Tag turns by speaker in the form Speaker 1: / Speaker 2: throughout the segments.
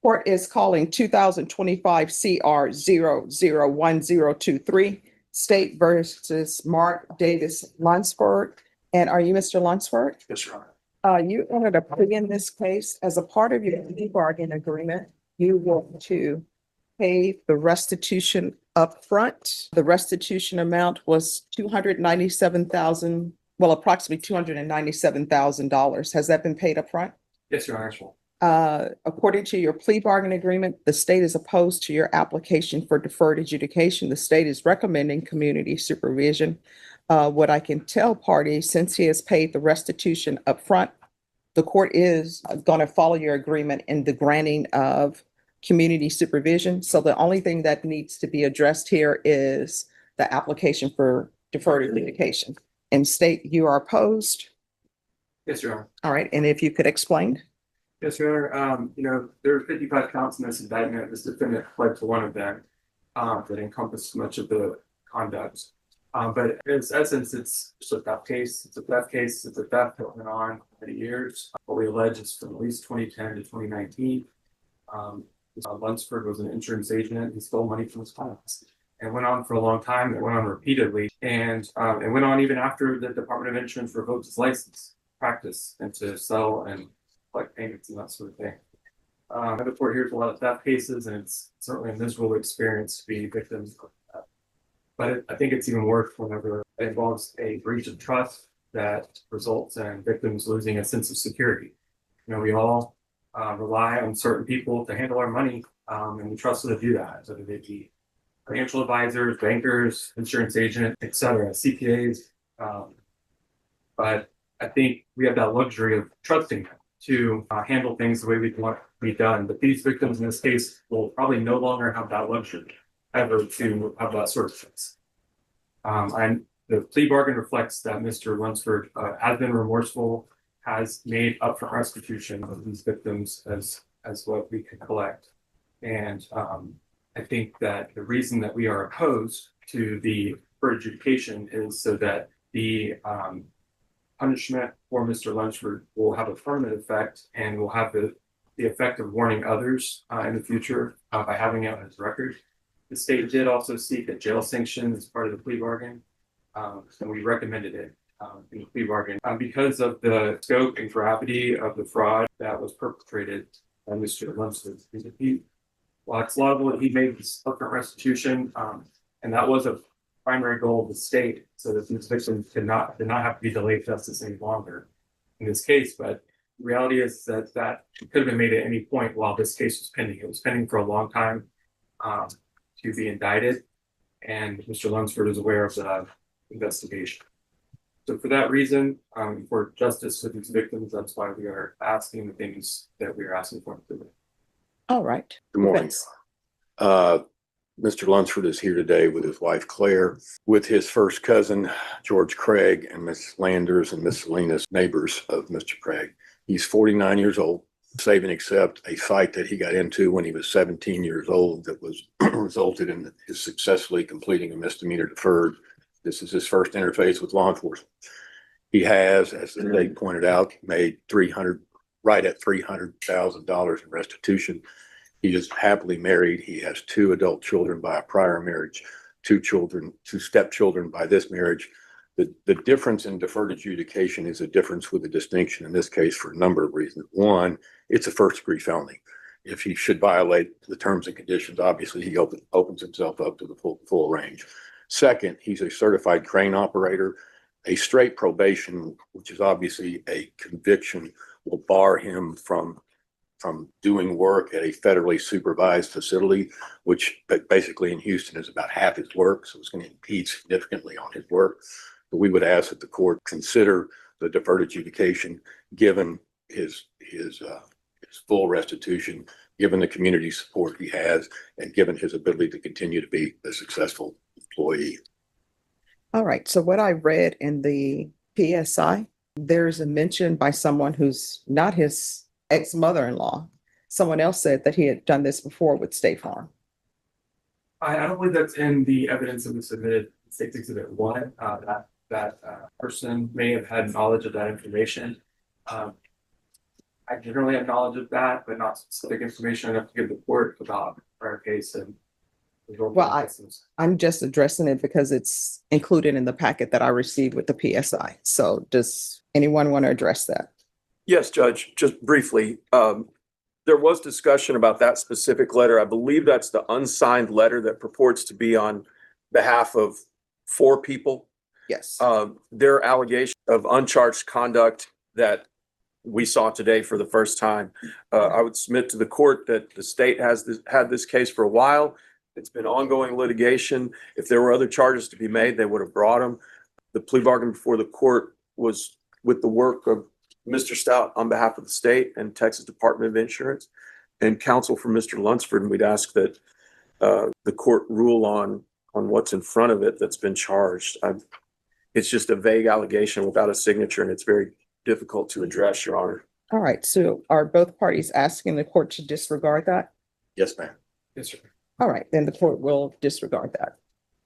Speaker 1: Court is calling 2025 CR 001023, State versus Mark Davis Lunsford. And are you Mr. Lunsford?
Speaker 2: Yes, Your Honor.
Speaker 1: You entered a plea in this case. As a part of your plea bargain agreement, you want to pay the restitution upfront. The restitution amount was $297,000, well, approximately $297,000. Has that been paid upfront?
Speaker 2: Yes, Your Honor.
Speaker 1: According to your plea bargain agreement, the state is opposed to your application for deferred adjudication. The state is recommending community supervision. What I can tell parties, since he has paid the restitution upfront, the court is going to follow your agreement in the granting of community supervision. So the only thing that needs to be addressed here is the application for deferred adjudication. And state, you are opposed?
Speaker 2: Yes, Your Honor.
Speaker 1: All right, and if you could explain.
Speaker 2: Yes, Your Honor. There are 55 counts in this indictment. This defendant pled to one of them that encompassed much of the conduct. But in its essence, it's just a theft case. It's a theft case. It's a theft that went on for many years. What we allege is from at least 2010 to 2019. Lunsford was an insurance agent. He stole money from his clients. And went on for a long time. It went on repeatedly. And it went on even after the Department of Insurance revoked his license to practice and to sell and collect payments and that sort of thing. The court hears a lot of theft cases, and it's certainly a miserable experience to be victims of that. But I think it's even worse whenever it involves a breach of trust that results in victims losing a sense of security. We all rely on certain people to handle our money, and we trust them to do that, whether they be financial advisors, bankers, insurance agents, etc., CPAs. But I think we have that luxury of trusting them to handle things the way we want to be done. But these victims in this case will probably no longer have that luxury ever to have that sort of things. And the plea bargain reflects that Mr. Lunsford has been remorseful, has made upfront restitution of these victims as what we can collect. And I think that the reason that we are opposed to the deferred adjudication is so that the punishment for Mr. Lunsford will have a permanent effect and will have the effect of warning others in the future by having it on his record. The state did also seek a jail sanction as part of the plea bargain, and we recommended it in the plea bargain because of the scope and gravity of the fraud that was perpetrated by Mr. Lunsford. While it's laudable that he made this upfront restitution, and that was a primary goal of the state, so that these victims did not have to be delayed justice any longer in this case. But the reality is that could have been made at any point while this case was pending. It was pending for a long time to be indicted, and Mr. Lunsford is aware of the investigation. So for that reason, for justice for these victims, that's why we are asking the things that we are asking for today.
Speaker 1: All right.
Speaker 3: Good morning. Mr. Lunsford is here today with his wife, Claire, with his first cousin, George Craig, and Miss Landers and Miss Salinas, neighbors of Mr. Craig. He's 49 years old, save and except a fight that he got into when he was 17 years old that was resulted in his successfully completing a misdemeanor deferred. This is his first interface with law enforcement. He has, as the state pointed out, made right at $300,000 in restitution. He is happily married. He has 2 adult children by a prior marriage, 2 stepchildren by this marriage. The difference in deferred adjudication is a difference with a distinction in this case for a number of reasons. One, it's a first-degree felony. If he should violate the terms and conditions, obviously he opens himself up to the full range. Second, he's a certified crane operator. A straight probation, which is obviously a conviction, will bar him from doing work at a federally supervised facility, which basically in Houston is about half his work. So it's going to impede significantly on his work. But we would ask that the court consider the deferred adjudication, given his full restitution, given the community support he has, and given his ability to continue to be a successful employee.
Speaker 1: All right. So what I read in the PSI, there's a mention by someone who's not his ex-mother-in-law. Someone else said that he had done this before with State Farm.
Speaker 2: I don't believe that's in the evidence that was submitted. State's Exhibit 1. That person may have had knowledge of that information. I generally have knowledge of that, but not specific information enough to give the court about our case and.
Speaker 1: Well, I'm just addressing it because it's included in the packet that I received with the PSI. So does anyone want to address that?
Speaker 4: Yes, Judge, just briefly, there was discussion about that specific letter. I believe that's the unsigned letter that purports to be on behalf of 4 people.
Speaker 1: Yes.
Speaker 4: Their allegation of uncharged conduct that we saw today for the first time. I would submit to the court that the state has had this case for a while. It's been ongoing litigation. If there were other charges to be made, they would have brought them. The plea bargain before the court was with the work of Mr. Stout on behalf of the state and Texas Department of Insurance and counsel for Mr. Lunsford. And we'd ask that the court rule on what's in front of it that's been charged. It's just a vague allegation without a signature, and it's very difficult to address, Your Honor.
Speaker 1: All right. So are both parties asking the court to disregard that?
Speaker 3: Yes, ma'am.
Speaker 2: Yes, sir.
Speaker 1: All right, then the court will disregard that.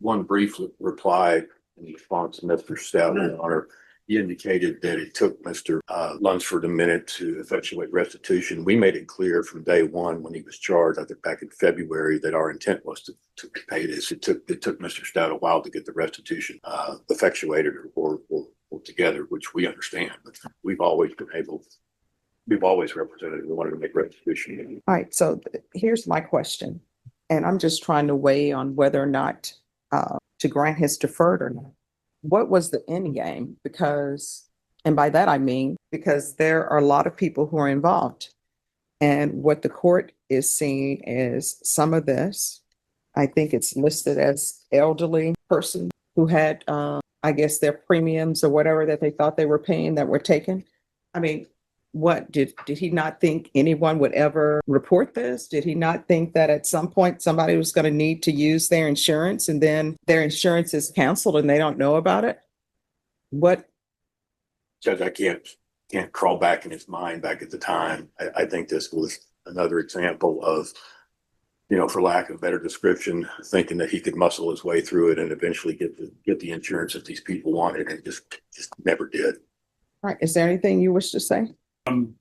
Speaker 3: One brief reply in response to Mr. Stout, Your Honor. He indicated that it took Mr. Lunsford a minute to effectuate restitution. We made it clear from day one when he was charged, I think back in February, that our intent was to pay this. It took Mr. Stout a while to get the restitution effectuated or together, which we understand. But we've always represented, we wanted to make restitution.
Speaker 1: All right, so here's my question. And I'm just trying to weigh on whether or not to grant his deferred or not. What was the end game? Because, and by that I mean, because there are a lot of people who are involved. And what the court is seeing is some of this, I think it's listed as elderly person who had, I guess, their premiums or whatever that they thought they were paying that were taken. I mean, what did he not think anyone would ever report this? Did he not think that at some point somebody was going to need to use their insurance and then their insurance is canceled and they don't know about it? What?
Speaker 3: Judge, I can't crawl back in his mind back at the time. I think this was another example of, for lack of a better description, thinking that he could muscle his way through it and eventually get the insurance that these people wanted, and just never did.
Speaker 1: All right. Is there anything you wish to say? You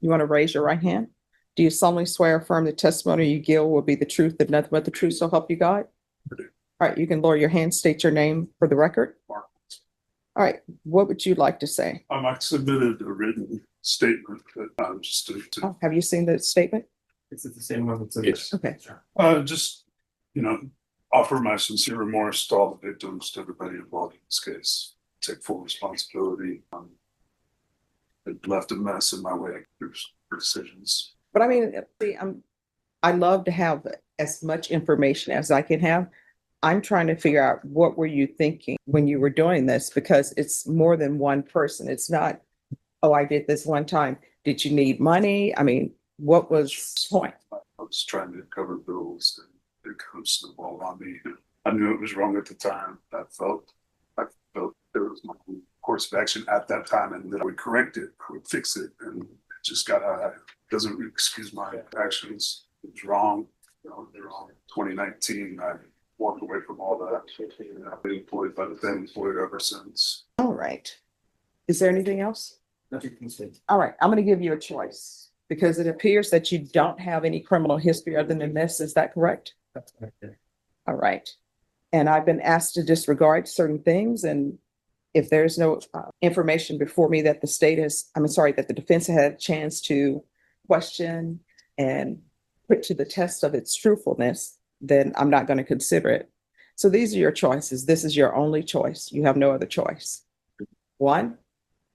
Speaker 1: want to raise your right hand? Do you solemnly swear or affirm the testimony you give will be the truth, and nothing but the truth, so help you God?
Speaker 3: I do.
Speaker 1: All right, you can lower your hand, state your name for the record.
Speaker 5: Mark.
Speaker 1: All right, what would you like to say?
Speaker 5: I submitted a written statement that just
Speaker 1: Oh, have you seen the statement?
Speaker 2: Is it the same one that's in
Speaker 3: Yes.
Speaker 2: this?
Speaker 1: Okay.
Speaker 5: just, offer my sincere remorse to all the victims, to everybody involved in this case. Take full responsibility. It left a mess in my way through decisions.
Speaker 1: But I mean, see, I love to have as much information as I can have. I'm trying to figure out, what were you thinking when you were doing this? Because it's more than one person. It's not, oh, I did this one time. Did you need money? I mean, what was the point?
Speaker 5: I was trying to cover bills, and it comes to the ball on me. I knew it was wrong at the time. I felt there was my course of action at that time, and that I would correct it, I would fix it, and it just got out. Doesn't excuse my actions. It was wrong. They're wrong. 2019, I walked away from all that. I've been employed by the then employer ever since.
Speaker 1: All right. Is there anything else?
Speaker 2: Nothing can say.
Speaker 1: All right, I'm going to give you a choice because it appears that you don't have any criminal history other than this. Is that correct?
Speaker 2: That's correct. Yeah.
Speaker 1: All right. And I've been asked to disregard certain things, and if there's no information before me that that the defense had a chance to question and put to the test of its truthfulness, then I'm not going to consider it. So these are your choices. This is your only choice. You have no other choice. 1,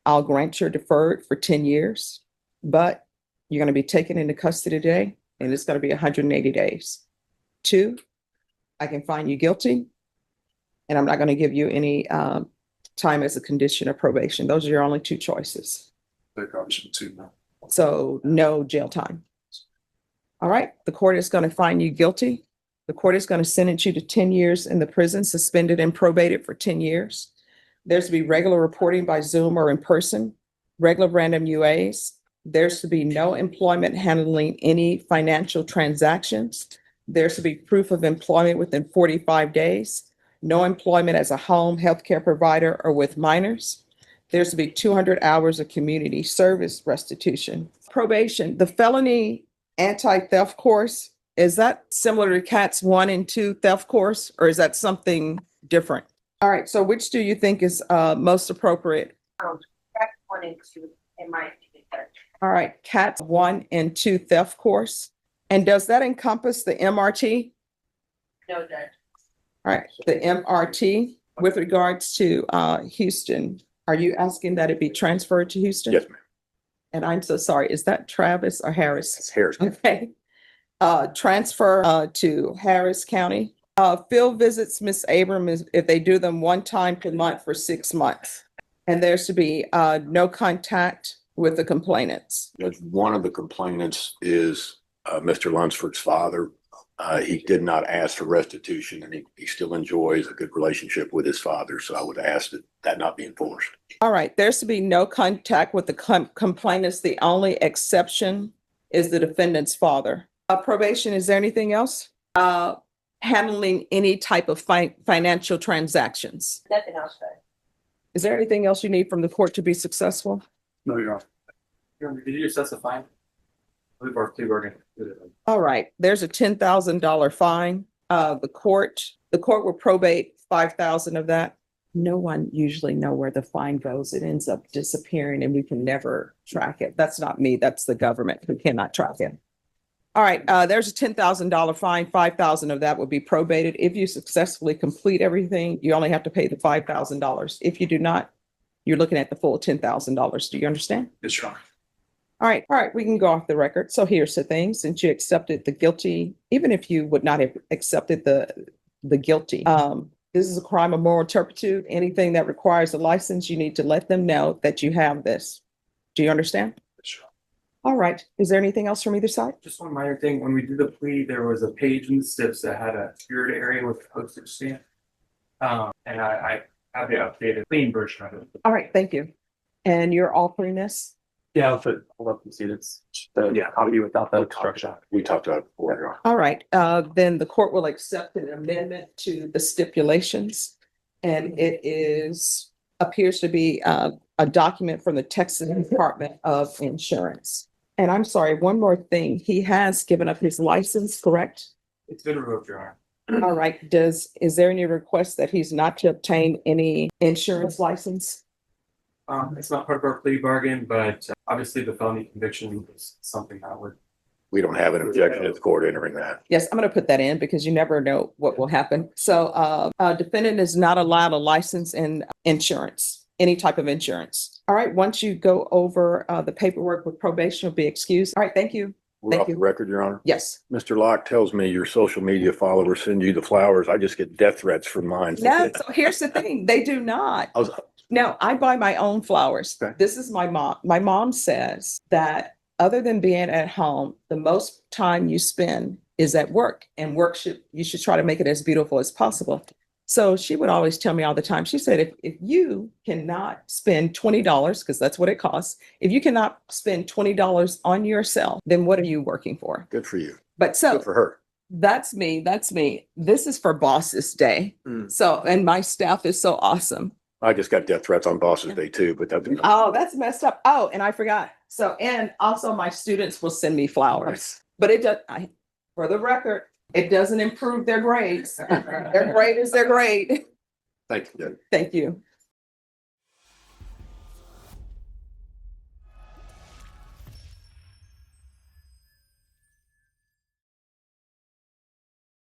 Speaker 1: I'll grant your deferred for 10 years, but you're going to be taken into custody today, and it's going to be 180 days. 2, I can find you guilty, and I'm not going to give you any time as a condition of probation. Those are your only 2 choices.
Speaker 5: Take option 2 now.
Speaker 1: So no jail time. All right, the court is going to find you guilty. The court is going to sentence you to 10 years in the prison, suspended and probated for 10 years. There's to be regular reporting by Zoom or in person, regular random UAs. There's to be no employment handling any financial transactions. There's to be proof of employment within 45 days. No employment as a home healthcare provider or with minors. there's to be 200 hours of community service restitution. Probation, the felony anti-theft course, is that similar to CAT's 1 and 2 theft course, or is that something different? All right, so which do you think is most appropriate?
Speaker 6: That's 1 and 2 in my opinion.
Speaker 1: All right, CAT's 1 and 2 theft course. And does that encompass the MRT?
Speaker 6: No, Judge.
Speaker 1: All right, the MRT with regards to Houston, are you asking that it be transferred to Houston?
Speaker 3: Yes, ma'am.
Speaker 1: And I'm so sorry, is that Travis or Harris?
Speaker 3: It's Harris.
Speaker 1: Okay. Transfer to Harris County. Field visits, Ms. Abram, is if they do them 1 time per month for 6 months. And there's to be no contact with the complainants.
Speaker 3: Judge, one of the complainants is Mr. Lunsford's father. He did not ask for restitution, and he still enjoys a good relationship with his father. So I would ask that that not be enforced.
Speaker 1: All right, there's to be no contact with the complainants. The only exception is the defendant's father. Probation, is there anything else? Handling any type of financial transactions.
Speaker 6: Nothing else, Judge.
Speaker 1: Is there anything else you need from the court to be successful?
Speaker 5: No, Your Honor.
Speaker 2: Your Honor, did you assess a fine? I believe our plea bargain included it.
Speaker 1: All right, there's a $10,000 fine. The court will probate 5,000 of that. No one usually know where the fine goes. It ends up disappearing and we can never track it. That's not me, that's the government who cannot track it. All right, there's a $10,000 fine. 5,000 of that would be probated. If you successfully complete everything, you only have to pay the $5,000. If you do not, you're looking at the full $10,000. Do you understand?
Speaker 5: Yes, Your Honor.
Speaker 1: All right, we can go off the record. So here's the thing, since you accepted the guilty, even if you would not have accepted the guilty, this is a crime of moral turpitude. Anything that requires a license, you need to let them know that you have this. Do you understand?
Speaker 5: Yes, Your Honor.
Speaker 1: All right, is there anything else from either side?
Speaker 2: Just one minor thing, when we did the plea, there was a page in the SIPs that had a tiered area with a postage stamp. And I have the updated clean version of it.
Speaker 1: All right, thank you. And you're offering this?
Speaker 7: Yeah, but hold up and see it's the copy without the instruction.
Speaker 3: We talked about it before, Your Honor.
Speaker 1: All right, then the court will accept an amendment to the stipulations. And it appears to be a document from the Texas Department of Insurance. And I'm sorry, one more thing. He has given up his license, correct?
Speaker 2: It's been revoked, Your Honor.
Speaker 1: All right, is there any request that he's not to obtain any insurance license?
Speaker 2: It's not part of our plea bargain, but obviously the felony conviction is something that would.
Speaker 3: We don't have an objection to the court entering that.
Speaker 1: Yes, I'm going to put that in because you never know what will happen. So defendant is not allowed a license in insurance, any type of insurance. All right, once you go over the paperwork with probation, will be excused. All right, thank you.
Speaker 3: We're
Speaker 1: Thank
Speaker 3: off the
Speaker 1: you.
Speaker 3: record, Your Honor.
Speaker 1: Yes.
Speaker 3: Mr. Locke tells me your social media followers send you the flowers. I just get death threats from mine.
Speaker 1: No, so here's the thing. They do not.
Speaker 3: I was,
Speaker 1: No, I buy my own flowers.
Speaker 3: Okay.
Speaker 1: This is my mom. My mom says that other than being at home, the most time you spend is at work, and you should try to make it as beautiful as possible. So she would always tell me all the time, she said, if you cannot spend $20, because that's what it costs, if you cannot spend $20 on yourself, then what are you working for?
Speaker 3: good for you.
Speaker 1: But so
Speaker 3: Good for her.
Speaker 1: that's me. This is for Bosses Day. So, and my staff is so awesome.
Speaker 3: I just got death threats on Boss's Day too, but that's.
Speaker 1: Oh, that's messed up. Oh, and I forgot. So, and also my students will send me flowers, but it does, for the record, it doesn't improve their grades. Their grade is their grade.
Speaker 3: Thank you, Judge.
Speaker 1: Thank you.